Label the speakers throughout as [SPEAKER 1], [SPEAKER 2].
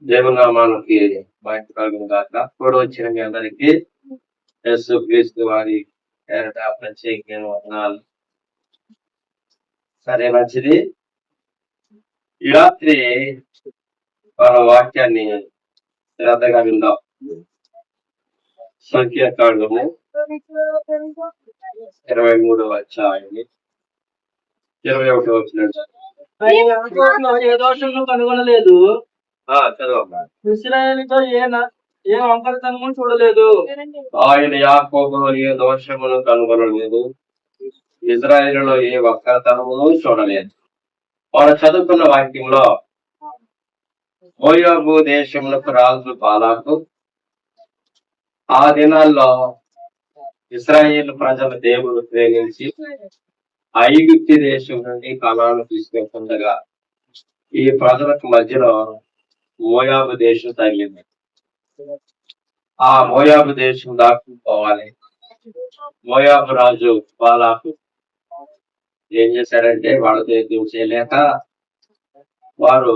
[SPEAKER 1] దేవునామానికి మహిమ కలుగును గాక. కూడా వచ్చిన మీ అందరికీ యేసుక్రీస్తు వారి పేరట ప్రత్యేకమైన వందనాలు. సరే, మంచిది. ఈ రాత్రి మన వాక్యాన్ని శ్రద్ధగా విందాం. సంఖ్యాకాండము 23వ అధ్యాయాన్ని 21వ వచనం.
[SPEAKER 2] ఏ దోషంలో కనుగొనలేదు,
[SPEAKER 1] చదవమ్మా.
[SPEAKER 2] ఇశ్రాయేలుతో ఏ వంకరతనము చూడలేదు.
[SPEAKER 1] ఆయన యాకోబులో ఏ దోషమును కనుగొనలేదు, ఇజ్రాయేలులో ఏ వక్రతనమును చూడలేదు. మనం చదువుకున్న వాక్యంలో మోయాబు దేశములకు రాజు బాలాకు ఆ దినాల్లో ఇశ్రాయేలు ప్రజల దేవుడు ప్రేమించి ఐగుప్తు దేశం నుండి కనాను తీసుకెళ్తుండగా ఈ ప్రజలకు మధ్యలో మోయాబు దేశం తగిలింది. ఆ మోయాబు దేశం దాకా పోవాలి. మోయాబు రాజు బాలాకు ఏం చేశాడంటే వాళ్ళతో యుద్ధం చేయలేక, వారు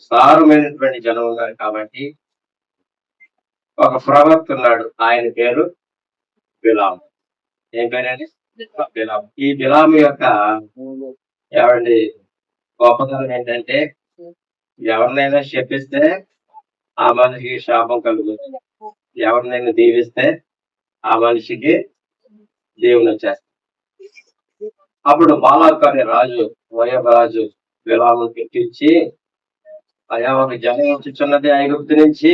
[SPEAKER 1] సారమైనటువంటి జనం ఉన్నారు కాబట్టి ఒక ప్రవక్త ఉన్నాడు. ఆయన పేరు బిలాము. ఏం పేరండి? బిలాము. ఈ బిలాము యొక్క గొప్పతనం ఏంటంటే, ఎవరినైనా శపిస్తే ఆ మనిషికి శాపం కలుగుతుంది, ఎవరినైనా దీవిస్తే ఆ మనిషికి దేవుని వచ్చేస్తాడు. అప్పుడు బాలాకు అనే రాజు, మోయాబు రాజు బిలామును పిలిచి, అయా ఒక జనం వచ్చుచున్నది ఐగుప్తు నుంచి,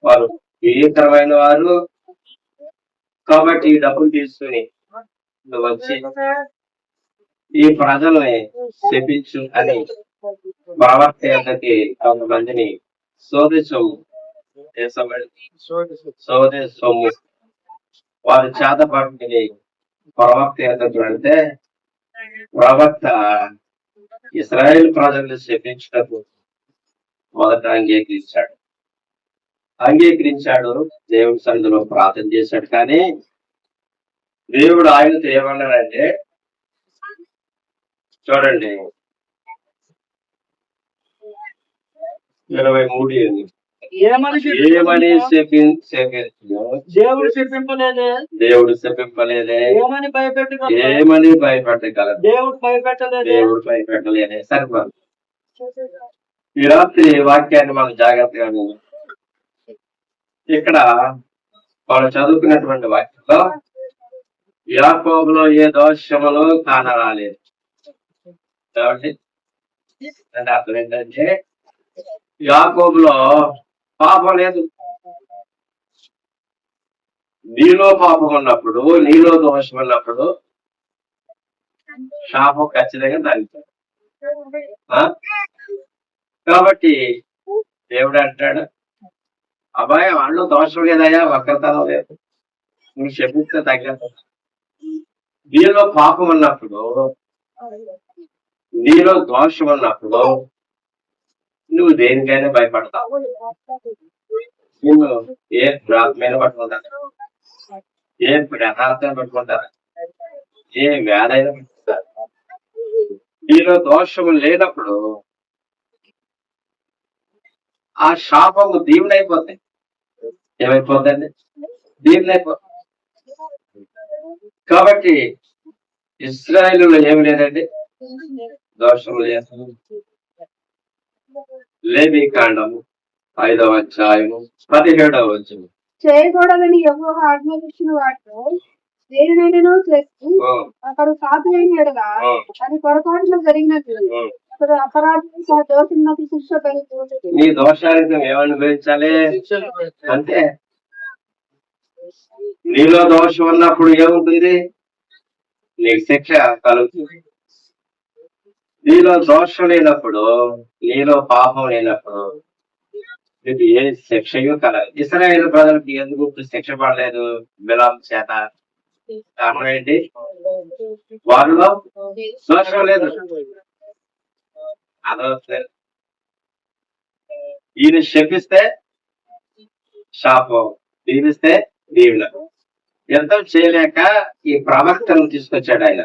[SPEAKER 1] వారు భీకరమైన వారు కాబట్టి ఈ డబ్బులు తీసుకుని నువ్వు వచ్చి ఈ ప్రజల్ని శపించు అని ప్రవక్త యొక్కకి కొంతమందిని సోదె సొమ్ము వారు చేత పట్టుకుని ప్రవక్త యొక్కకు వెళ్తే, ప్రవక్త ఇశ్రాయేల్ ప్రజల్ని శపించటకు మొదట అంగీకరించాడు. దేవుడి సన్నిధిలో ప్రార్థన చేశాడు. కానీ దేవుడు ఆయనతో ఏమన్నాడంటే, చూడండి 23 ఏమని
[SPEAKER 2] దేవుడు చెప్పింపలేదే,
[SPEAKER 1] ఏమని భయపెట్టగలదు, దేవుడు భయపెట్టలేదే. సరిపోదు. ఈ రాత్రి వాక్యాన్ని మనం జాగ్రత్తగా విన్నాం. ఇక్కడ వాళ్ళు చదువుకున్నటువంటి వాక్యంలో యాకోబులో ఏ దోషములు కానరాలేదు. కాబట్టి అర్థం ఏంటంటే, యాకోబులో పాపం లేదు. నీలో పాపం ఉన్నప్పుడు, నీలో దోషం ఉన్నప్పుడు శాపం ఖచ్చితంగా తగ్గుతాడు. కాబట్టి దేవుడు అంటాడు, అబ్బాయి వాళ్ళు దోషం లేదయా, వక్రతనం లేదు, నువ్వు శపిస్తే తగ్గదు. నీలో పాపం ఉన్నప్పుడు, నీలో దోషం ఉన్నప్పుడు నువ్వు దేనికైనా భయపడతావు. నిన్ను ఏ ప్రాత్మైన పట్టుకుంటారు, ఏ యథార్థాన్ని పట్టుకుంటారు, ఏ వ్యాధైనా పట్టుకుంటారు. నీలో దోషము లేనప్పుడు ఆ శాపము దీవునైపోతాయి. ఏమైపోతుంది? దీవునైపోతుంది. కాబట్టి ఇశ్రాయేలులో ఏమి లేదండి, దోషము లేదు. లేవి కాండము 5వ అధ్యాయము 17వ వచనం.
[SPEAKER 3] చేయకూడదని యెహోవా ఆజ్ఞాపించిన వాటిలో దేనినైనా చేసి అతడు పాపియైన యెడల అది పొరపాటున జరిగినట్లు అతడు అపరాధి దోషులకు శిక్ష పెరుగుతుంది.
[SPEAKER 1] నీ దోషానికి ఏమనుభవించాలి అంటే, నీలో దోషం ఉన్నప్పుడు ఏముంటుంది? నీకు శిక్ష కలుగుతుంది. నీలో దోషం లేనప్పుడు, నీలో పాపం లేనప్పుడు నీకు ఏ శిక్షయూ కలగదు. ఇశ్రాయేలు ప్రజలకు ఎందుకు శిక్ష పడలేదు బిలాము చేత? కారణం ఏంటి? వారిలో దోషం లేదు. అదొకటి. ఈయన శపిస్తే శాపం, దీవిస్తే దీవెన. యుద్ధం చేయలేక ఈ ప్రవక్తను తీసుకొచ్చాడు. ఆయన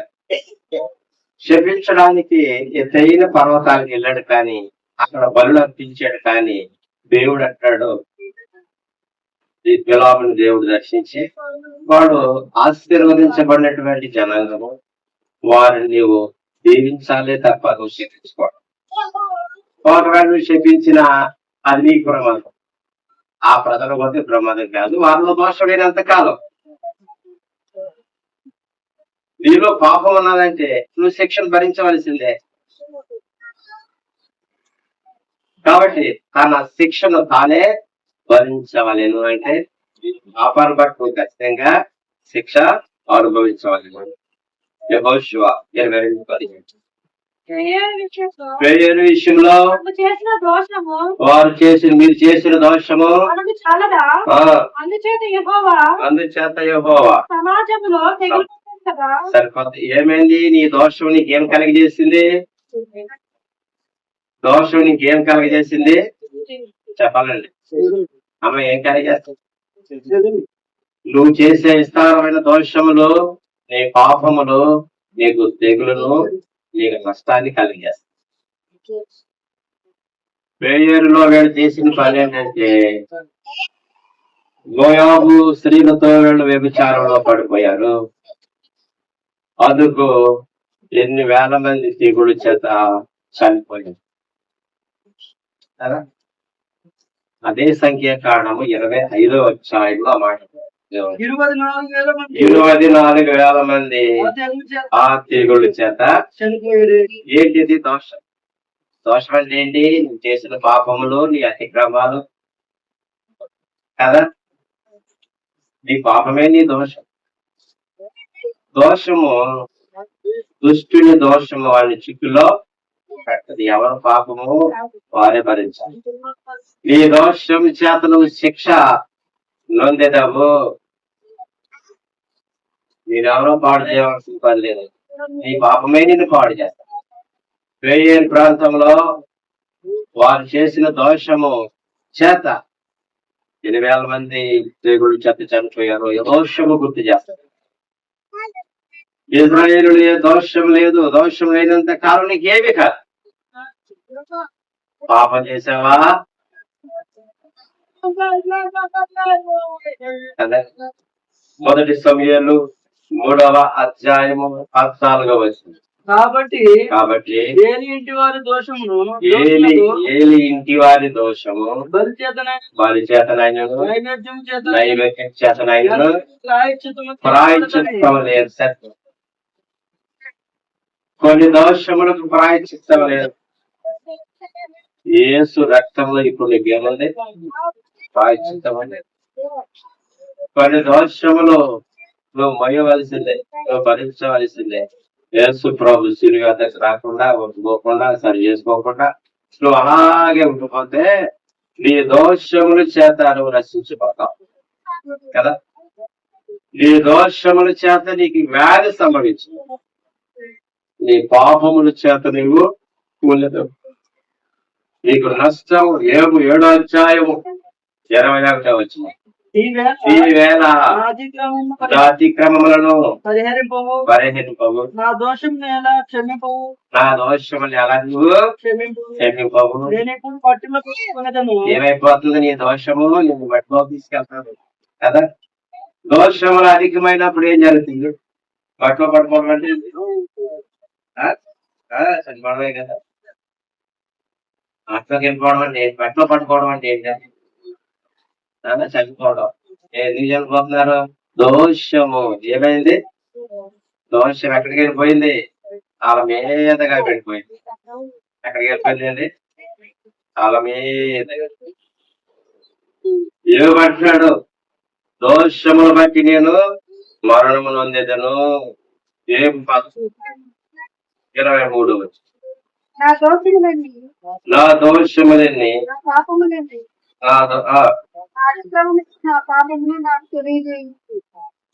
[SPEAKER 1] శపించడానికి ఎత్తైన పర్వతాలకు వెళ్ళాడు, కానీ అక్కడ బలులు అర్పించాడు. కానీ దేవుడు అంటాడు, ఈ పిలాపుని దేవుడు దర్శించి, వాడు ఆశీర్వదించబడినటువంటి జనాంగము, వారిని నీవు దీవించాలే తప్ప నువ్వు శపించుకోవడం. ఒకవేళ నువ్వు శపించిన అది నీకు ప్రమాదం, ఆ ప్రజల పోతే ప్రమాదం కాదు. వారిలో దోషమైనంత కాలం నీలో పాపం ఉన్నదంటే నువ్వు శిక్షను భరించవలసిందే. కాబట్టి తన శిక్షను తానే భరించవలేను అంటే పాపాన్ని బట్టి నువ్వు ఖచ్చితంగా శిక్ష అనుభవించవలను. యెహోషువ 22:15. వేయని విషయంలో
[SPEAKER 3] చేసిన దోషము
[SPEAKER 1] వారు మీరు చేసిన దోషము
[SPEAKER 3] మనకు చాలదా?
[SPEAKER 1] ఆ,
[SPEAKER 3] అందుచేత యెహోవా
[SPEAKER 1] అందుచేత యెహోవా
[SPEAKER 3] సమాజంలో తెగులు కదా.
[SPEAKER 1] సరిపోత. ఏమైంది? నీ దోషం నీకేం కలిగజేసింది? దోషం నీకేం కలిగజేసింది చెప్పాలండి. అమ్మ ఏం కలిగజేస్తుంది? నువ్వు చేసే విస్తారమైన దోషములు, నీ పాపములు నీకు తెగులను, నీకు నష్టాన్ని కలిగజేస్తాయి. పేరులో వీళ్ళు చేసిన పని ఏంటంటే మోయాబు స్త్రీలతో వీళ్ళు వ్యభిచారంలో పడిపోయారు. అందుకు ఎన్ని వేల మంది తెగుళ్ళ చేత చనిపోయారు కదా. అదే సంఖ్యాకాండము 25వ అధ్యాయంలో మాట
[SPEAKER 2] 24,000 మంది
[SPEAKER 1] 24,000 మంది
[SPEAKER 2] ఆ తెగులు చేత
[SPEAKER 1] ఆ తెగుళ్ళ చేత
[SPEAKER 2] చనిపోయారు.
[SPEAKER 1] ఏంటిది దోషం? దోషం అంటే ఏంటి? నువ్వు చేసిన పాపములు, నీ అతిక్రమాలు కదా. నీ పాపమే నీ దోషం. దోషము దుష్టుని దోషము వాడిని చిక్కులో పెట్టదు. ఎవరి పాపము వారే భరించాలి. నీ దోషం చేత నువ్వు శిక్ష నొందేదావు. మీరెవరో పాడు చేయవలసిన పని లేదు. నీ పాపమే నిన్ను పాడు చేస్తా. వేయేరు ప్రాంతంలో వారు చేసిన దోషము చేత 8,000 మంది తెగుళ్ళు చేత చనిపోయారు. దోషము గుర్తు చేస్తారు. ఇజ్రాయేలులో ఏ దోషం లేదు. దోషం లేనంత కాలం నీకేమి కాదు. పాపం చేసావా కదా. మొదటి సమయాలు 3వ అధ్యాయము 14వ వచనం. కాబట్టి
[SPEAKER 2] ఏలి ఇంటి వారి దోషమును
[SPEAKER 1] ఏలి ఇంటి వారి దోషము
[SPEAKER 2] బలి
[SPEAKER 1] చేతనైనను
[SPEAKER 2] నైవేద్యం చేత
[SPEAKER 1] నైవేద్యం చేతనైనను ప్రాయశ్చిత్తము లేదు. సత్యం. కొన్ని దోషములకు ప్రాయశ్చిత్తం లేదు. యేసు రక్తంలో ఇప్పుడు నీకు ఏముంది? ప్రాయశ్చిత్తం అనేది. కొన్ని దోషములు నువ్వు మొయ్యవలసిందే, నువ్వు భరించవలసిందే. యేసు ప్రభు శిలువ వద్దకు రాకుండా, ఒప్పుకోకుండా, సరి చేసుకోకుండా నువ్వు అలాగే ఉండిపోతే నీ దోషముల చేత నువ్వు నశించిపోతావు కదా. నీ దోషముల చేత నీకు వ్యాధి సంభవించింది. నీ పాపముల చేత నువ్వు కూలదు. నీకు నష్టం. 7వ అధ్యాయము 21వ వచనం. ఈ వేళ అతిక్రమములను పరిహరింపవు,
[SPEAKER 2] నా దోషమును ఎలా క్షమింపవు,
[SPEAKER 1] నా దోషములు ఎలా నువ్వు క్షమింపవు.
[SPEAKER 2] నేనెప్పుడు పట్టిలో తీసుకునేదను.
[SPEAKER 1] ఏమైపోతుంది? నీ దోషము నిన్ను బట్టిలో తీసుకెళ్తాను కదా. దోషములు అధికమైనప్పుడు ఏం జరుగుతుంది? బట్టలో పట్టుకోవడం అంటే చనిపోవడమే కదా. ఆత్మకి వెళ్ళిపోవడం అంటే బట్టలో పట్టుకోవడం అంటే ఏంటంటే చనిపోవడం. ఎందుకు చనిపోతున్నారు? దోషము. ఏమైంది? దోషం ఎక్కడికి వెళ్ళిపోయింది? వాళ్ళ మీదగా వెళ్ళిపోయింది. ఎక్కడికి వెళ్ళిపోయింది? వాళ్ళ మీదగా. ఏమంటున్నాడు? దోషమును బట్టి నేను మరణము నొందేదను. ఏం 23 వచ్చి
[SPEAKER 3] నా దోషములన్నీ
[SPEAKER 1] నా దోషములన్నీ
[SPEAKER 3] నా పాపములన్నీ నా పాపములు నాకు తెలియజేయించు.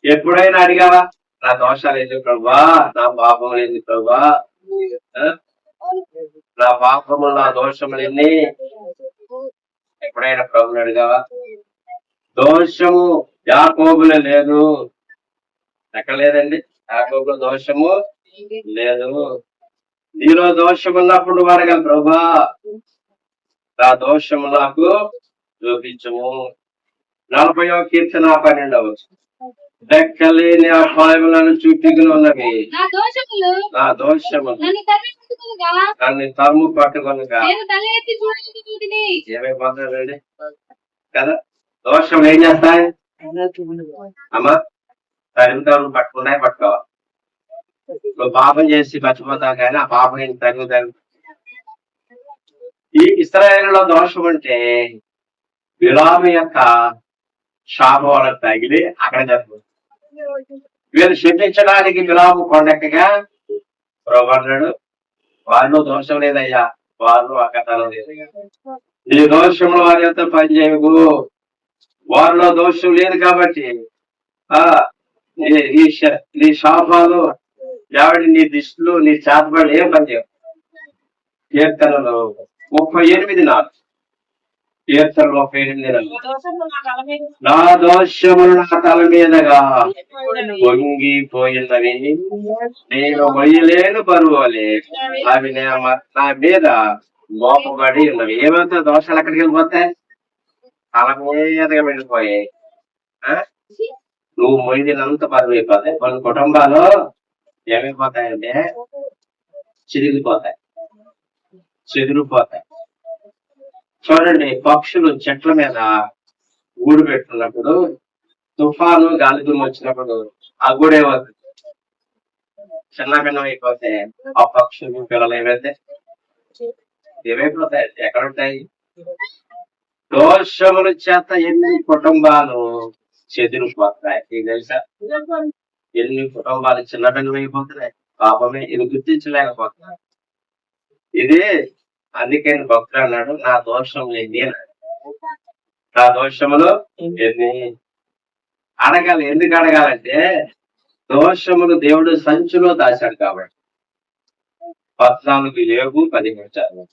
[SPEAKER 1] ఎప్పుడైనా అడిగావా? నా దోషాలు ఎందుకు ప్రభా, నా పాపములు ఎందుకు ప్రభా, నా పాపములు నా దోషములు ఎన్ని? ఎప్పుడైనా ప్రభుని అడిగావా? దోషము యాకోబులో లేదు. ఎక్కడ లేదండి? యాకోబులో దోషము లేదు. నీలో దోషం ఉన్నప్పుడు అడగాలి, ప్రభా నా దోషము నాకు చూపించము. 40వ కీర్తన 12వ లెక్కలేని అపాయములను చూపిస్తున్నవి
[SPEAKER 4] నా దోషములు
[SPEAKER 1] నా దోషములు
[SPEAKER 4] నన్ను తరుముకొనుగా,
[SPEAKER 1] నన్ను తరుము పట్టుకొనగా
[SPEAKER 4] నేను తల ఎత్తి చూడలేకపోతిని.
[SPEAKER 1] ఏమైపోతాడండి కదా. దోషం ఏం చేస్తాయి అమ్మా? తరుము పట్టుకున్నాయి పట్టుకోవాలి. నువ్వు పాపం చేసి మర్చిపోతావు కానీ ఆ పాపం ఏం తగ్గుతారు. ఈ ఇశ్రాయేలులో దోషం అంటే బిలాము యొక్క శాపం వాళ్ళకి తగిలి అక్కడ జరుగుతుంది. వీళ్ళు శిక్షించడానికి బిలాము కొండెక్కగా ప్రభు అన్నాడు, వాళ్ళు దోషం లేదయ్యా, వాళ్ళు అక్కతనం లేదు. నీ దోషంలో వారి యొక్క పని చేయవు, వారిలో దోషం లేదు కాబట్టి నీ శాపాలు ఎవడి నీ దిష్టిలో నీ చేతబడి ఏం పని చేయవు. కీర్తనలు 38:4 కీర్తనలు 38:4 నా దోషములు నా తల మీదగా పొంగిపోయినవి, నేను మొయ్యలేను బరువులే, అవి నా మీద మోపబడి ఉన్నవి. ఏమైతే దోషాలు ఎక్కడికి వెళ్ళిపోతాయి? తల మీదగా వెళ్ళిపోయాయి. నువ్వు మొయ్యనంత బరువు అయిపోతాయి. కొన్ని కుటుంబాలు ఏమైపోతాయంటే చిరిగిపోతాయి, చెదిరిపోతాయి. చూడండి, పక్షులు చెట్ల మీద గూడు పెట్టుకున్నప్పుడు తుఫాను గాలి దుమ్ము వచ్చినప్పుడు ఆ గూడే వద్దు చిన్న భిన్నం అయిపోతే ఆ పక్షులు పిల్లలు ఏమైపోతాయి? ఎక్కడుంటాయి? దోషముల చేత ఎన్ని కుటుంబాలు చెదిరిపోతాయి. నీకు తెలుసా? ఎన్ని కుటుంబాలు చిన్న భిన్నం అయిపోతున్నాయి. పాపమే ఇది గుర్తించలేకపోతున్నాయి. ఇది అందుకని భక్తుడు అన్నాడు, నా దోషములు ఎన్ని అన్నాడు. నా దోషములు ఎన్ని అడగాలి. ఎందుకు అడగాలంటే దోషములు దేవుడు సంచిలో దాచాడు కాబట్టి. 14 లేవు 15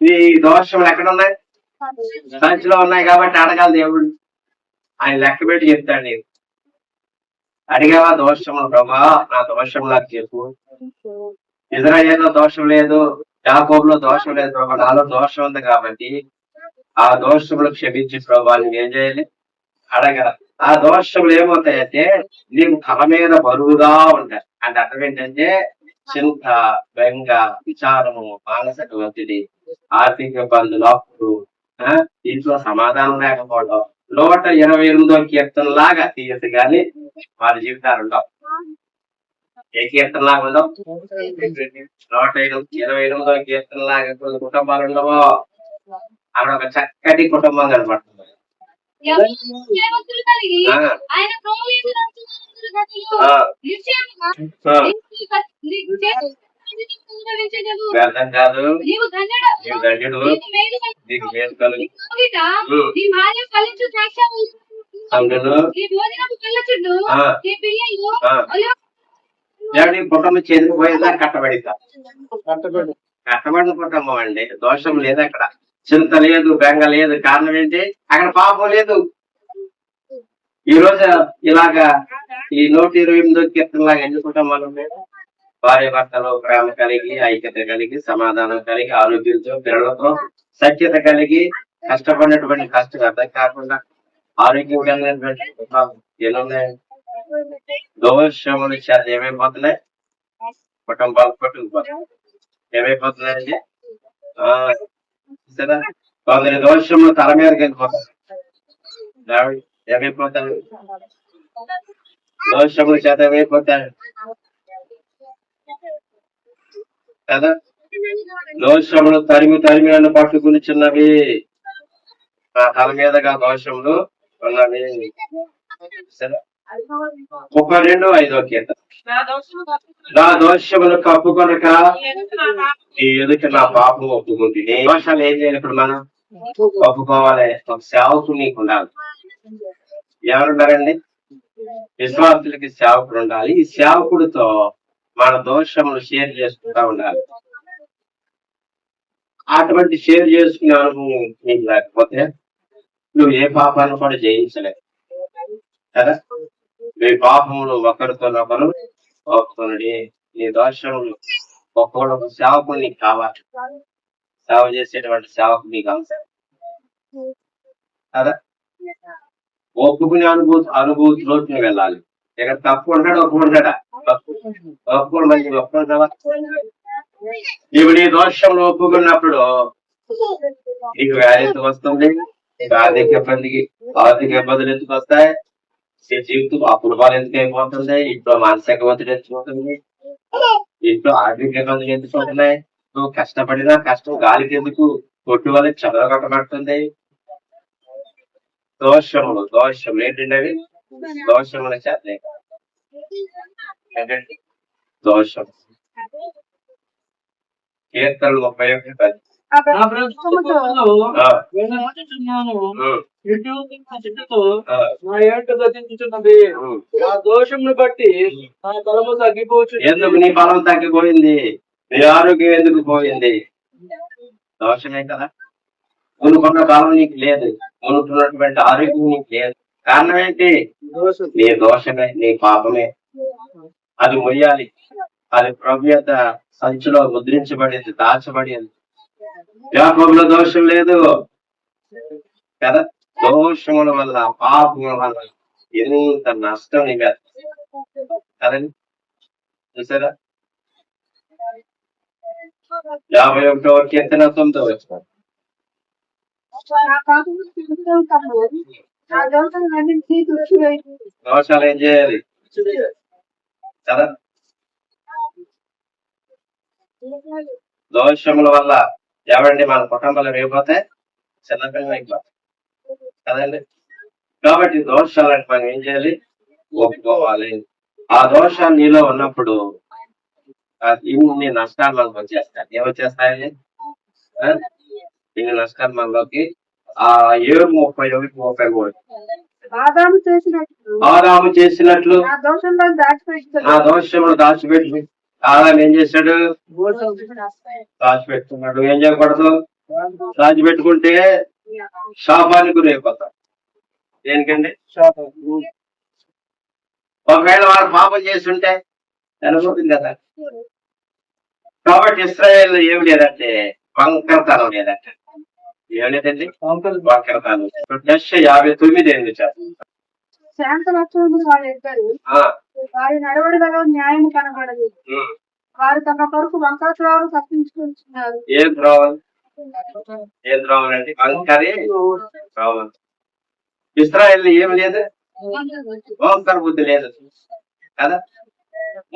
[SPEAKER 1] ఈ దోషములు ఎక్కడ ఉన్నాయి? సంచిలో ఉన్నాయి కాబట్టి అడగాలి. దేవుడు ఆయన లెక్క పెట్టి చెప్తాడు. నీకు అడిగావా దోషములు? ప్రభా నా దోషం నాకు చెప్పు. ఇజ్రాయేలులో దోషం లేదు, యాకోబులో దోషం లేదు ప్రభా, నాలో దోషం ఉంది కాబట్టి ఆ దోషములు క్షమించి ప్రభా నువ్వేం చేయాలి? అడగల. ఆ దోషములు ఏమవుతాయంటే నీకు తల మీద బరువుగా ఉంటాయి. అంటే అర్థం ఏంటంటే చింత, బెంగ, విచారము, మానసిక ఒత్తిడి, ఆర్థిక ఇబ్బందులు, అప్పుడు ఇంట్లో సమాధానం లేకపోవడం. 128వ కీర్తన లాగా తీయసు కానీ వారి జీవితాలు ఉండవు. ఏ కీర్తన లాగా ఉండవు? 128వ కీర్తన లాగా కొన్ని కుటుంబాలు ఉండవు. అక్కడ ఒక చక్కటి కుటుంబం కనపడుతుంది.
[SPEAKER 4] ఆయన
[SPEAKER 1] వ్యర్థం కాదు, నీవు ధన్యుడు, నీకు మేలు కలుగు. కుటుంబం చెందిపోయేదా కట్టబడితా? కట్టబడిన కుటుంబం అండి. దోషం లేదు అక్కడ, చింత లేదు, బెంగ లేదు. కారణం ఏంటి? అక్కడ పాపం లేదు. ఈ రోజు ఇలాగా ఈ 128వ కీర్తన లాగా ఎన్ని కుటుంబాలు ఉన్నాయి? భార్య భర్తలో ప్రేమ కలిగి, ఐక్యత కలిగి, సమాధానం కలిగి, ఆరోగ్యంతో, పిల్లలతో సఖ్యత కలిగి, కష్టపడినటువంటి కష్టం అర్థం కాకుండా ఆరోగ్యం కలిగినటువంటి కుటుంబాలు ఎన్నున్నాయి? దోషములు చేత ఏమైపోతున్నాయి? కుటుంబాలు కొట్టుకుపోతాయి. ఏమైపోతున్నాయండి? కొందరి దోషములు తల మీదకి వెళ్ళిపోతాయి. ఏమైపోతారు? దోషముల చేత ఏమైపోతారు కదా. దోషములు తరిమి నన్ను పట్టుకునిచున్నవి. నా తల మీదగా దోషములు ఉన్నవి. 32:5 కీర్తన నా దోషములు కప్పుకొనక నీ ఎదుట నా పాపం ఒప్పుకుంటుంది. దోషాలు ఏం చేయాలి? ఇప్పుడు మనం ఒప్పుకోవాలి. ఒక సేవకుడు నీకు ఉండాలి. ఎవరున్నారండి? విశ్వాసులకి సేవకుడు ఉండాలి. ఈ సేవకుడితో మన దోషములు షేర్ చేసుకుంటా ఉండాలి. అటువంటి షేర్ చేసుకునే అనుభవం నీకు లేకపోతే నువ్వు ఏ పాపాన్ని కూడా జయించలేవు కదా. మీ పాపములు ఒకరితో ఒకరు ఒప్పుకొనడి. నీ దోషములు ఒక్కొక్క సేవకుడు నీకు కావాలి. సేవ చేసేటువంటి సేవకు నీకు అవసరం కదా. ఒప్పుకునే అనుభూతిలోకి నువ్వు వెళ్ళాలి. ఇక్కడ తప్పు ఉంటాడు, ఒప్పుకుంటాడా? ఒప్పుకోడు. మంచి ఒప్పుకుంటావా? ఇప్పుడు నీ దోషంలో ఒప్పుకున్నప్పుడు నీకు వ్యాధి ఎందుకు వస్తుంది? ఆర్థిక ఇబ్బందులు ఎందుకు వస్తాయి? జీవితం అప్పుడుపాలు ఎందుకు అయిపోతుంది? ఇంట్లో మానసిక ఒత్తిడి ఎందుకు అవుతుంది? ఇంట్లో ఆర్థిక ఇబ్బందులు ఎందుకు అవుతున్నాయి? నువ్వు కష్టపడినా కష్టం గాలికి ఎందుకు కొట్టు వల్ల చెదరగొట్టబడుతుంది? దోషములు ఏంటండి అవి? దోషముల చేత ఏంటండి దోషం. కీర్తనలు 31:10.
[SPEAKER 2] నా బ్రతుకుతో విమోచించుచున్నాను. ఇటు చెట్టుతో నా ఏట గతించుచున్నది. నా దోషమును బట్టి నా బలము తగ్గిపోవచ్చు.
[SPEAKER 1] ఎందుకు నీ బలం తగ్గిపోయింది? నీ ఆరోగ్యం ఎందుకు పోయింది? దోషమే కదా. కొనుక్కున్న బలం నీకు లేదు, కొనుక్కున్నటువంటి ఆరోగ్యం నీకు లేదు. కారణం ఏంటి? నీ దోషమే, నీ పాపమే. అది మొయ్యాలి. అది ప్రభు యొక్క సంచిలో ముద్రించబడింది, దాచబడింది. యాకోబులో దోషం లేదు కదా. దోషముల వల్ల, పాపముల వల్ల ఎంత నష్టం నీకు కదండి. చూసారా? 51వ కీర్తన 9వ వచనం.
[SPEAKER 3] నా పాపము తిరుగుతూ ఉంటాను. నా దోషములన్నిటినీ తుడిచివేయు.
[SPEAKER 1] దోషాలు ఏం చేయాలి కదా. దోషముల వల్ల ఎవరండి మన కుటుంబాలు వేయకపోతే చిన్నపిల్లలు అయిపోతాయి కదండి. కాబట్టి దోషాలంటే మనం ఏం చేయాలి? ఒప్పుకోవాలి. ఆ దోషాలు నీలో ఉన్నప్పుడు ఇన్ని నష్టాలు మనకు వచ్చేస్తాయి. ఏమొచ్చేస్తాయి? ఇన్ని నష్టాలు మనలోకి 7:31-33. ఆదాము చేసినట్లు
[SPEAKER 3] నా దోషంలో
[SPEAKER 1] నా దోషములు దాచిపెట్టి ఆదాము ఏం చేశాడు? దాచిపెట్టుకున్నాడు. ఏం చేయకూడదు? దాచిపెట్టుకుంటే శాపానికి గురైపోతాం. దేనికండి? ఒకవేళ వాడు పాపం చేస్తుంటే అనుభూతుంది కదా. కాబట్టి ఇశ్రాయేల్ ఏమి లేదంటే వంకరతనం లేదంట. ఏం లేదండి? వంకరతనం. 59
[SPEAKER 3] శాంత లక్షణములు వారు ఇద్దరు. వారి నడవడిలో న్యాయం కనబడదు. వారు తమ కొరకు వంకర త్రోవలు తప్పించుకుంటున్నారు.
[SPEAKER 1] ఏం ద్రోవం అండి? వంకరే ద్రోవం. ఇశ్రాయేల్ ఏమి లేదు, వంకర బుద్ధి లేదు కదా.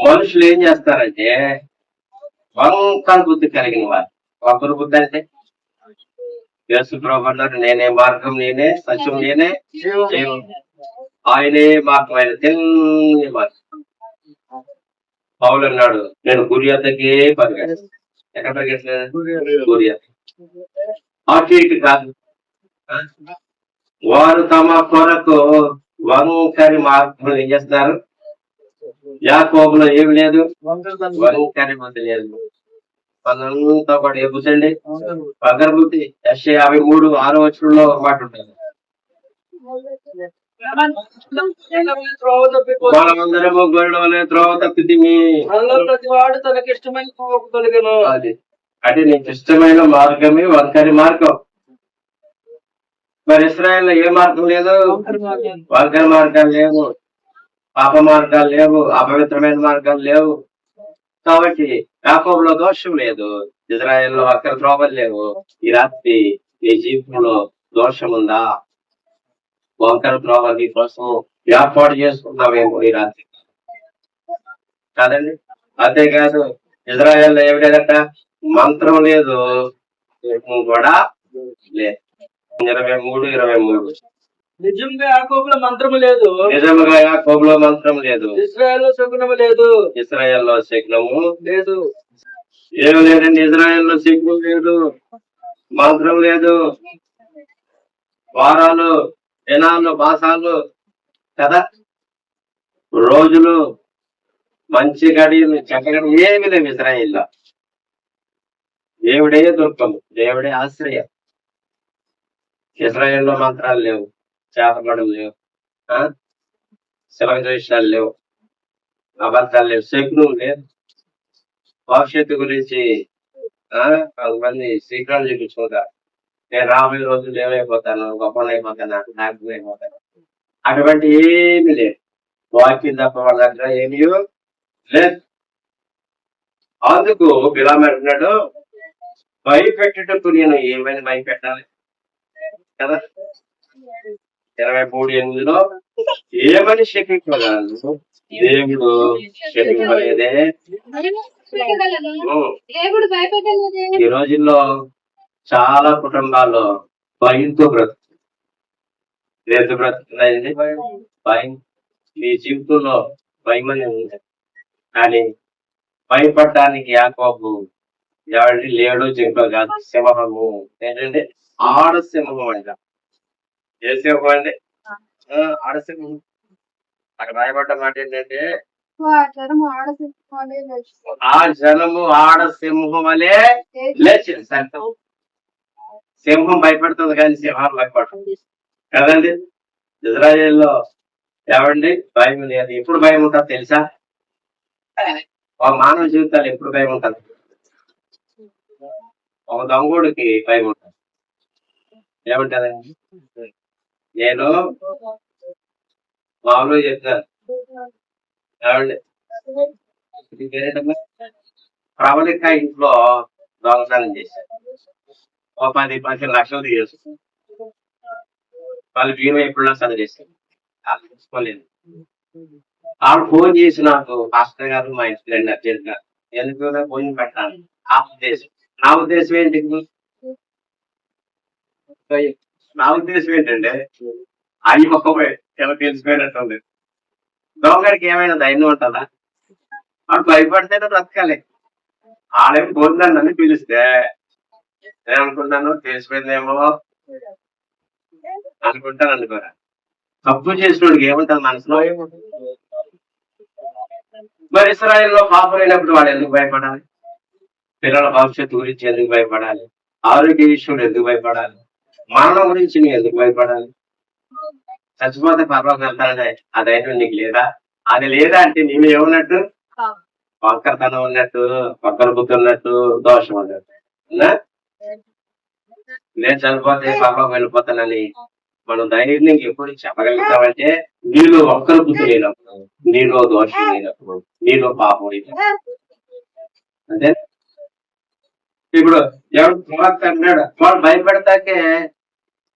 [SPEAKER 1] మనుషులు ఏం చేస్తారంటే వంకర బుద్ధి కలిగిన వారు. వంకర బుద్ధి అంటే యేసు ప్రభువు అన్నారు, నేనే మార్గం, నేనే సత్యం, నేనే జీవం. ఆయనే మార్గం, ఆయన తెల్లని మార్గం. పౌలు అన్నాడు, నేను గురి వద్దకే పరిగెత్తాను. ఎక్కడ పరిగెత్తలేదు? గురి వద్ద. అటు ఇటు కాదు. వారు తమ కొరకు వంకరి మార్గం ఏం చేస్తున్నారు? యాకోబులో ఏమి లేదు, వంకరి బుద్ధి లేదు. వాళ్ళంతా కూడా ఏ బుద్ధి అండి? వంకర బుద్ధి. 53:6 ఒక మాట ఉంటుంది, మనమందరము గొర్రెల వలె త్రోవ తప్పితిమి.
[SPEAKER 2] ప్రతి వాడు తనకి ఇష్టమైన కలిగను.
[SPEAKER 1] అది అంటే నీకు ఇష్టమైన మార్గమే వంకరి మార్గం. మరి ఇశ్రాయేల్లో ఏ మార్గం లేదు? వంకరి మార్గాలు లేవు, పాప మార్గాలు లేవు, అపవిత్రమైన మార్గాలు లేవు. కాబట్టి యాకోబులో దోషం లేదు, ఇశ్రాయేల్లో వంకర త్రోవలు లేవు. ఈ రాత్రి నీ జీవితంలో దోషం ఉందా? వంకర త్రోవ నీ కోసం ఏర్పాటు చేసుకున్నామేమో ఈ రాత్రి కాదండి. అంతేకాదు ఇశ్రాయేల్లో ఏమి లేదట? మంత్రం లేదు, కూడా లేదు. 23:23.
[SPEAKER 2] నిజంగా యాకోబులో మంత్రము లేదు,
[SPEAKER 1] నిజముగా యాకోబులో మంత్రం లేదు,
[SPEAKER 2] ఇశ్రాయేల్లో శకునము లేదు.
[SPEAKER 1] ఇశ్రాయేల్లో శకునము
[SPEAKER 2] లేదు.
[SPEAKER 1] ఏమి లేదండి. ఇశ్రాయేల్లో శకునం లేదు, మంత్రం లేదు, వారాలు, దినాలు, మాసాలు కదా, రోజులు, మంచి గడియలు, చెడ్డ ఏమి లేవు ఇశ్రాయేల్లో. దేవుడే దుర్గము, దేవుడే ఆశ్రయం. ఇశ్రాయేల్లో మంత్రాలు లేవు, చేతబడులు లేవు, శిలక ద్వేషాలు లేవు, అబద్ధాలు లేవు, శకునం లేదు. భవిష్యత్తు గురించి కొంతమంది శ్రీకారం చూపించుకుంటారు. నేను రాబోయే రోజులు ఏమైపోతాను, గొప్పనైపోతాను, నాయకుడు అయిపోతాను. అటువంటి ఏమి లేదు. వాక్యం తప్ప వాళ్ళ దగ్గర ఏమీ లేదు. అందుకు బిలాము అంటున్నాడు, భయపెట్టుటకు నేను ఏమైనా భయపెట్టాలి కదా. 23:8 ఏమని శపించగలను, దేవుడు శపించలేదే.
[SPEAKER 4] దేవుడు భయపెట్టలేదే.
[SPEAKER 1] ఈ రోజుల్లో చాలా కుటుంబాల్లో భయంతో బ్రతుకుతున్నాయండి. భయం మీ జీవితంలో భయం అని ఉంది. కానీ భయపడటానికి యాకోబు ఎవరి లేడు, జింక కాదు, సింహము. ఏంటంటే ఆడసింహం అంట. ఏ సింహం అండి? ఆడసింహం. అక్కడ రాయబడ్డ మాట ఏంటంటే ఆ జనము ఆడసింహం వలె లేచింది. సింహం భయపడుతుంది కానీ సింహాలు భయపడుతుంది కదండి. ఇజ్రాయేల్లో ఏమండి భయం లేదు. ఎప్పుడు భయం ఉంటుంది తెలుసా? ఒక మానవ జీవితాలు ఎప్పుడు భయం ఉంటుంది? ఒక దొంగోడికి భయం ఉంటుంది. ఏమంటదండి? నేను మామూలుగా చెప్తాను. ఏమండి ప్రబలిక ఇంట్లో దొంగతనం చేశారు. ఒక 10-15 లక్షలు తీయచ్చు. వాళ్ళు బీమా ఎప్పుడైనా చదివేస్తారు. తీసుకోలేదు. వాళ్ళు ఫోన్ చేసి నాకు, పాస్టర్ గారు మా ఇంటి ఫ్రెండ్ అర్జెంట్ గా ఎందుకు ఫోన్ పెట్టాలి. నా ఉద్దేశం ఏంటి? నా ఉద్దేశం ఏంటంటే అవి ఒక్కపోయి ఎలా తెలిసిపోయినట్టుంది. దొంగడికి ఏమైనా ధైర్యం ఉంటుందా? వాడు భయపడితేనే బ్రతకాలి. ఆడేమి పోతుందని నన్ను పిలిస్తే నేననుకుంటాను తెలిసిపోయిందేమో అనుకుంటాను. అనుకోరా, తప్పు చేసినోడికి ఏముంటది మనసులో? మరి ఇశ్రాయేలులో పాపమైనప్పుడు వాడు ఎందుకు భయపడాలి? పిల్లల భవిష్యత్తు గురించి ఎందుకు భయపడాలి? ఆరోగ్య విషయంలో ఎందుకు భయపడాలి? మరణం గురించి నువ్వు ఎందుకు భయపడాలి? చచ్చిపోతే పర్లోకి వెళ్తానంటే ఆ ధైర్యం నీకు లేదా? అది లేదా అంటే నీవు ఏమన్నట్టు? వంకరతనం ఉన్నట్టు, వంకర బుద్ధి ఉన్నట్టు, దోషం ఉన్నట్టు. నేను చనిపోతే పర్లోకి వెళ్ళిపోతానని మనం ధైర్యం ఎప్పుడు చెప్పగలుగుతామంటే నీలో ఒక్కరు బుద్ధి లేనప్పుడు, నీలో దోషం లేనప్పుడు, నీలో పాపం లేనప్పుడు. అంటే ఇప్పుడు ఎవరు ప్రవక్త అన్నాడు, వాడు భయపెడతాకే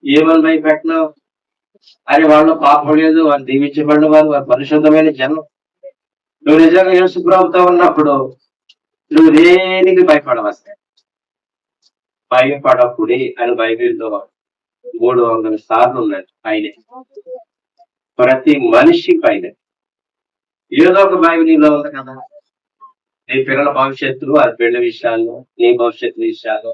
[SPEAKER 1] ఏమని భయపెట్టినావు? అని వాళ్ళు పాపం లేదు, వాళ్ళు దీవించబడిన వారు, వారు పరిశుద్ధమైన జనం. నువ్వు నిజంగా యేసు ప్రభుతో ఉన్నప్పుడు నువ్వు దేనికి భయపడవస్తే? భయపడకుడి అని బైబిల్లో 300 సార్లు ఉన్నది. పైన ప్రతి మనిషి పైన ఏదో ఒక భయం నీలో ఉంది కదా. నీ పిల్లల భవిష్యత్తు, అది పెళ్లి విషయాల్లో, నీ భవిష్యత్తు విషయాల్లో,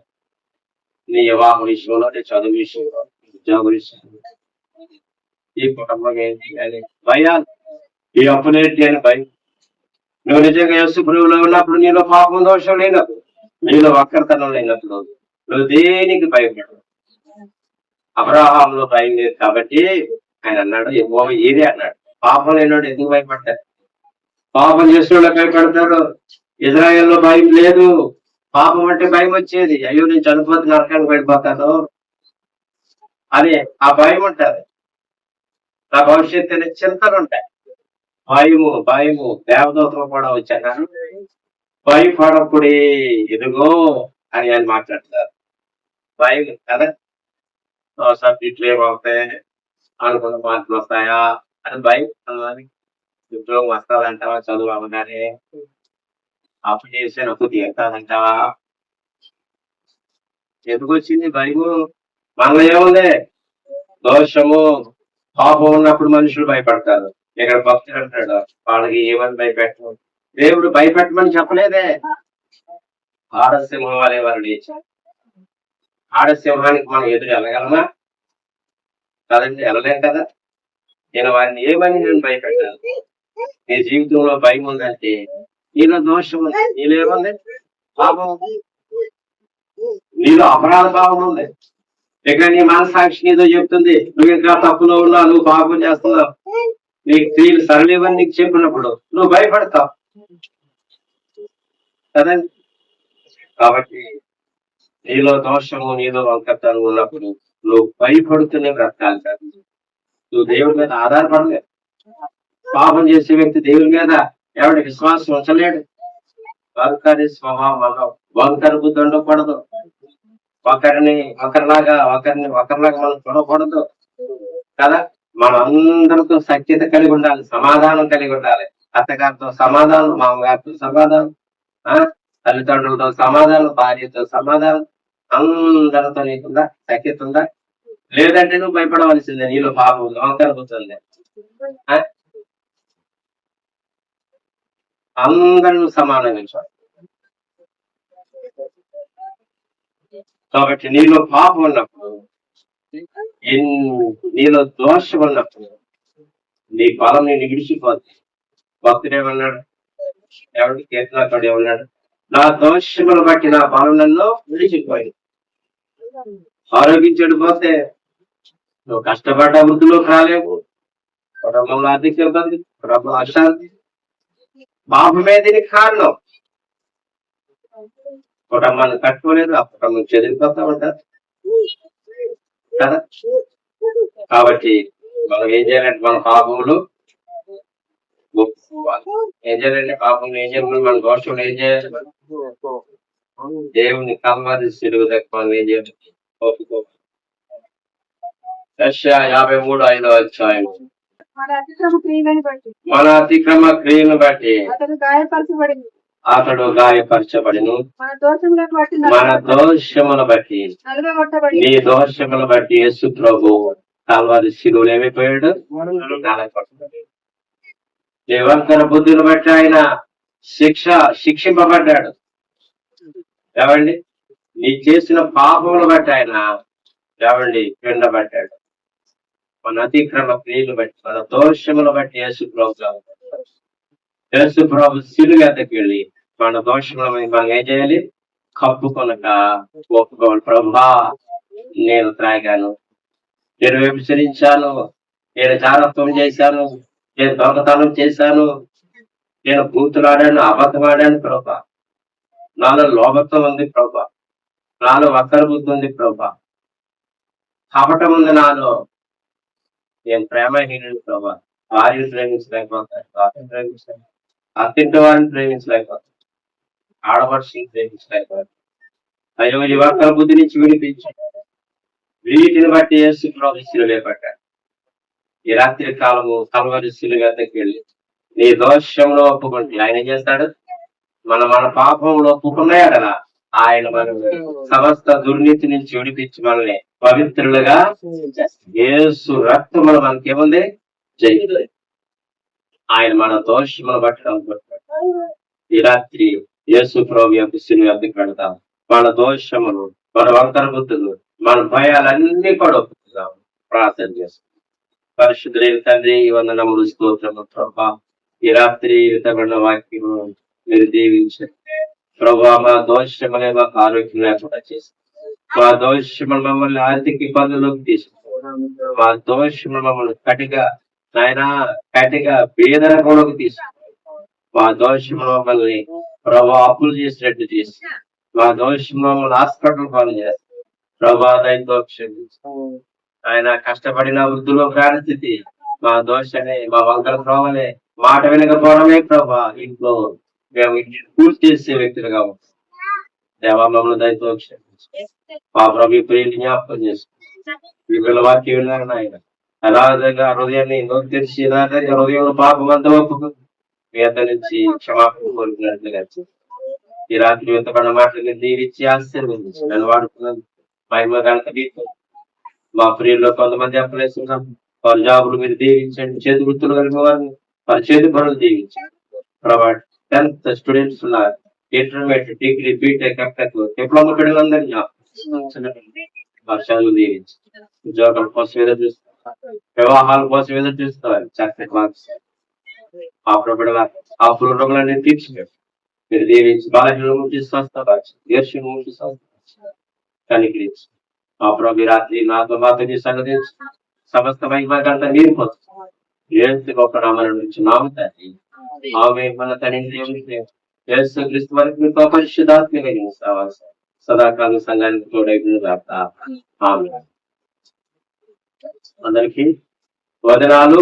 [SPEAKER 1] నీ వివాహ విషయంలో, నీ చదువు విషయంలో, ఉద్యోగ విషయంలో, ఈ కుటుంబం ఏంటి అని భయాలు, ఈ అప్పులేంటి అని భయం. నువ్వు నిజంగా యేసు ప్రభువులో ఉన్నప్పుడు నీలో పాపం దోషం లేనప్పుడు, నీలో వక్రతనం లేనప్పుడు నువ్వు దేనికి భయపడవు. అబ్రహాంలో భయం లేదు కాబట్టి ఆయన అన్నాడు, ఏదే అన్నాడు, పాపం లేనివాడు ఎందుకు భయపడతారు? పాపం చేసిన వాళ్ళు భయపడతారు. ఇజ్రాయేల్లో భయం లేదు. పాపం అంటే భయం వచ్చేది, అయ్యో నేను చనిపోతే నరకానికి వెళ్ళిపోతాను అని ఆ భయం ఉంటుంది. నా భవిష్యత్తు అనే చింతలు ఉంటాయి. భయము దేవదూతలు కూడా వచ్చాను, భయపడప్పుడే ఎదుగో అని ఆయన మాట్లాడతారు. భయం కదా, సబ్జెక్టులు ఏమవుతాయి, అనుకున్న మార్కులు వస్తాయా అని భయం. ఉద్యోగం వస్తుందంటావా? చదువు అవగానే అప్పు చేసే నొప్పు తీరుతాదంటావా? ఎందుకు వచ్చింది భయము? మనలో ఏముంది? దోషము, పాపం ఉన్నప్పుడు మనుషులు భయపడతారు. ఇక్కడ భక్తులు అంటాడు, వాళ్ళకి ఏమని భయపెట్టను? దేవుడు భయపెట్టమని చెప్పలేదే. ఆడసింహం అనే వారు లేచారు. ఆడసింహానికి మనం ఎదురు వెళ్ళగలమా? కదండి, వెళ్ళలేం కదా. నేను వారిని ఏమని నేను భయపెట్టాను? నీ జీవితంలో భయం ఉందంటే నీలో దోషం ఉంది, నీలో ఏముంది? పాపం ఉంది, నీలో అపరాధ భావం ఉంది. ఇక్కడ నీ మనసాక్షి నీతో చెప్తుంది నువ్వు ఇంకా తప్పులో ఉన్నావు, నువ్వు పాపం చేస్తున్నావు, నీకు స్త్రీలు సరళివని నీకు చెప్పినప్పుడు నువ్వు భయపడతావు. కదండి. కాబట్టి నీలో దోషము, నీలో వంకతనం ఉన్నప్పుడు నువ్వు భయపడుతూనే బ్రతకాలి సార్. నువ్వు దేవుడి మీద ఆధారపడలేదు. పాపం చేసే వ్యక్తి దేవుడి మీద ఎవరి విశ్వాసం ఉంచలేడు. వంకరి స్వభావం, వంకర బుద్ధి ఉండకూడదు. ఒకరిని ఒకరిలాగా మనం చూడకూడదు కదా. మనం అందరితో సఖ్యత కలిగి ఉండాలి, సమాధానం కలిగి ఉండాలి. అత్తగారితో సమాధానం, మామగారితో సమాధానం, తల్లిదండ్రులతో సమాధానం, భార్యతో సమాధానం, అందరితో నీకుందా సఖ్యత ఉందా? లేదంటే నువ్వు భయపడవలసిందే. నీలో పాపం వంకరబుతుంది. అందరూ సమానంగా చూడాలి. కాబట్టి నీలో పాపం ఉన్నప్పుడు, నీలో దోషం ఉన్నప్పుడు నీ బలం నేను విడిచిపోతుంది. భక్తుడేమన్నాడు? ఎవరికి కీర్తనకాడు ఏమన్నాడు? నా దోషములు బట్టి నా బలం నన్ను విడిచిపోయింది. ఆరోగ్యం చెడిపోతే నువ్వు కష్టపడ్డ వృద్ధిలోకి రాలేవు. కుటుంబంలో ఆర్థిక ఇబ్బంది, కుటుంబంలో అశాంతి, పాపమే దీనికి కారణం. కుటుంబాన్ని కట్టుకోలేదు, ఆ కుటుంబం చెదిరిపోతా ఉంటారు కదా. కాబట్టి మనం ఏం చేయాలంటే మన పాపములు ఏం చేయాలంటే పాపములు ఏం చేయాలి, మన దోషంలో ఏం చేయాలి? దేవుని కల్వరి సిలువ దగ్గర మనం ఏం చేయాలి? ఒప్పుకోవాలి. యెషయా 53:5 అధ్యాయం.
[SPEAKER 3] మన అతిక్రమ క్రియలను బట్టి
[SPEAKER 1] మన అతిక్రమ క్రియను బట్టి
[SPEAKER 3] అతడు గాయపరచబడింది,
[SPEAKER 1] అతడు గాయపరచబడిను.
[SPEAKER 3] మన దోషములను బట్టి
[SPEAKER 1] మన దోషమును బట్టి,
[SPEAKER 3] నలుగగొట్టబడి
[SPEAKER 1] నీ దోషమును బట్టి యేసు ప్రభు కల్వరి శిలువలో ఏమైపోయాడు? నీ వంకర బుద్ధిని బట్టి ఆయన శిక్షింపబడ్డాడు. ఏమండి? నీ చేసిన పాపమును బట్టి ఆయన పిండబడ్డాడు. మన అతిక్రమ క్రియలు బట్టి, మన దోషమును బట్టి యేసు ప్రభు శిలువ ఎద్దకు వెళ్ళి మన దోషముల మీద మనం ఏం చేయాలి? కప్పుకొనక ఒప్పుకోవాలి. ప్రభువా, నేను త్రాగాను, నేను వ్యభిచరించాను, నేను జాగ్రత్తం చేశాను, నేను దొంగతనం చేశాను, నేను బూతులాడాను, అబద్ధం ఆడాను ప్రభా, నాలో లోభత్వం ఉంది ప్రభా, నాలో వక్ర బుద్ధి ఉంది ప్రభా, కపటం ఉంది నాలో, నేను ప్రేమహీనుడు ప్రభా, భార్యను ప్రేమించలేకపోతాను, భార్యను ప్రేమించలేకపోతాను, అత్తింటి వారిని ప్రేమించలేకపోతాను, ఆడపడుచుని ప్రేమించలేకపోతాను. అయ్యో, ఈ వక్ర బుద్ధి నుంచి విడిపించి వీటిని బట్టి యేసు ప్రభు శిలువ పడ్డాడు. ఈ రాత్రి కాలము కల్వరి శిలువ వద్దకు వెళ్ళి నీ దోషంలో ఒప్పుకుంటే ఆయన ఏం చేస్తాడు? మన పాపంలో ఒప్పుకున్నాయా కదా, ఆయన మనం సమస్త దుర్నీతి నుంచి విడిపించి మనల్ని పవిత్రులుగా యేసు రక్తములు మనకేముంది? జయ. ఆయన మన దోషములు బట్టి అనుకుంటాడు. ఈ రాత్రి యేసు ప్రభు యొక్క శిలువ వద్దకు వెళ్తాం. మన దోషములు, మన వంకర బుద్ధులు, మన భయాలన్నీ కూడా ఒప్పుకుందాం. ప్రార్థన చేస్తాం. పరిశుద్ధులైన తండ్రి, వందనములు, స్తోత్రము ప్రభా. ఈ రాత్రి విధమైన వాక్యం మీరు దీవించండి ప్రభా. మా దోషములే మాకు ఆరోగ్యం లేకుండా చేసి, మా దోషములు మమ్మల్ని ఆర్థిక ఇబ్బందుల్లోకి తీసుకుపోవడం, మా దోషములు మమ్మల్ని కటిగా పేదరికంలోకి తీసుకుపోవడం, మా దోషములు మమ్మల్ని ప్రభా అప్పులు చేసినట్టు చేసి, మా దోషములు మమ్మల్ని హాస్పిటల్ పాలు చేస్తాం ప్రభా. దయతో క్షమించండి. ఆయన కష్టపడిన వృద్ధులో ప్రాణస్థితి, మా దోషనే, మా వంకర త్రోవలే, మాట వినకపోవడమే ప్రభా. ఇంట్లో మేము పూర్తి చేసే వ్యక్తులుగా ఉంటాం. దేవా, మమ్మల్ని దయతో క్షమించండి. మా ప్రభు ప్రియులు జ్ఞాపకం చేసుకుంటాం. ఈ పిల్లవాక్యం విన్నాను ఆయన యథార్థంగా హృదయాన్ని నోరు తెరిచి యథార్థంగా హృదయంలో పాపం అంతా ఒప్పుకుంది మీ అందరి నుంచి క్షమాపణ కోరుకున్నట్లుగా ఈ రాత్రి వెంతపడిన మాటలు దీవించి ఆశీర్వదించి నన్ను వాడుకున్నాను. మహిమ ఘనత మీకు. మా ప్రియుల్లో కొంతమంది అప్లేస్తున్నాం, వారి జాబులు మీరు దీవించండి. చేతి వృత్తులు కలిగిన వారిని వారి చేతి పనులు దీవించండి ప్రభా. 10th స్టూడెంట్స్ ఉన్నారు, intermediate, degree, BTech, MTech, diploma పిల్లలందరినీ వారి చదువులు దీవించి ఉద్యోగాల కోసం ఎదురు చూస్తారు, వివాహాల కోసం ఎదురు చూస్తారు. చక్కటి మార్క్స్ ఆ ప్రభుత్వ ఆ పురోగములన్నీ తీర్చిపెట్టు మీరు దీవించి బాలహీన నుంచి స్వస్థపరచు, దీర్ఘం నుంచి స్వస్థపరచు, కనికరించి ఆ ప్రభు రాత్రి నాతో మాతో సంగతించి సమస్త మహిమ గంట మీరు పొందుతారు. ఏసు గొప్ప నామమున నుంచి నామ తండ్రి. ఆమేన్. మన తండ్రి యేసుక్రీస్తు వారికి మీకు పరిశుద్ధాత్మ కలిగిన సహవాసం సదాకాలం సంఘానికి తోడైన ఆమె. అందరికీ వదనాలు.